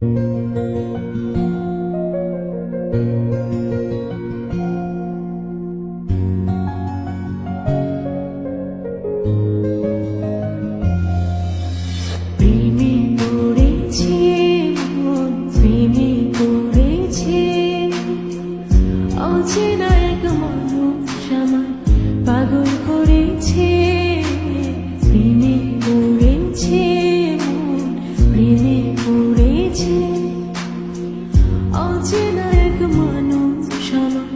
প্রেমে পড়েছে মন, প্রেমে পড়েছে অচেনা এক মানুষ আমায় পাগল করেছে। প্রেমে পড়েছে মন, প্রেমে পড়েছে অচেনা এক মানুষ আমায়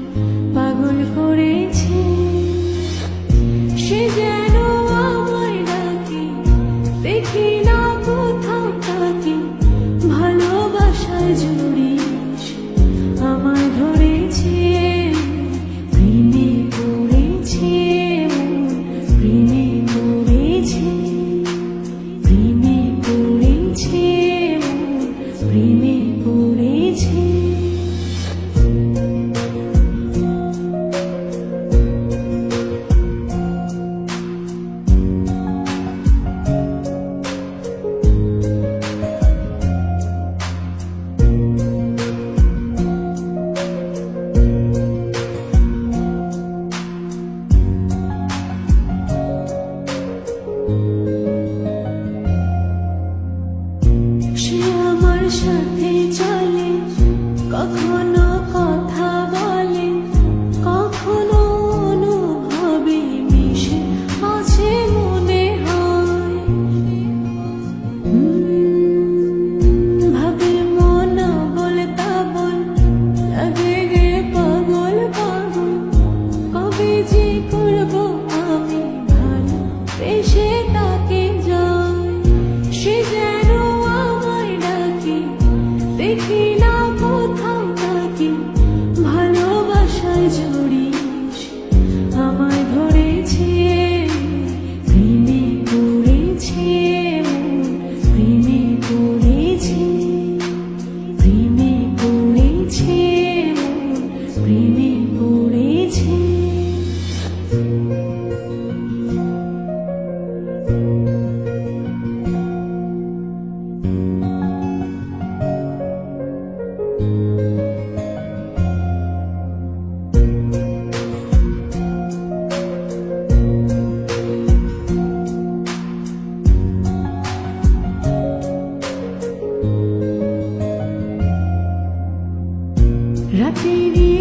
পাগল করেছে। সে যেন আমায় ডাকে, দেখি না কোথাও তাকে, ভালোবাসায় জড়িয়েছে আমায় ধরেছে। প্রেমে পড়েছে মন, প্রেমে পড়েছে, প্রেমে পড়েছে মন, প্রেমে পড়েছে। সে আমার সাথে চলে, কখনো কথা বলে, কখনো অনুভবে মিশে আছে মনে হয়। ভাবে মন বল তা বল, লাগে গে পাগল পাগল। কবে যে করবো আমি ভালো বেশে তাকে যাই। সে যেন আমায় ডাকে, দেখি না কোথাও তাকে, ভালোবাসায় জড়িয়েছে আমায় ধরেছে। প্রেমে পড়েছে মন, প্রেমে পড়েছে, প্রেমে পড়েছে মন, প্রেমে পড়েছে। রাতেরই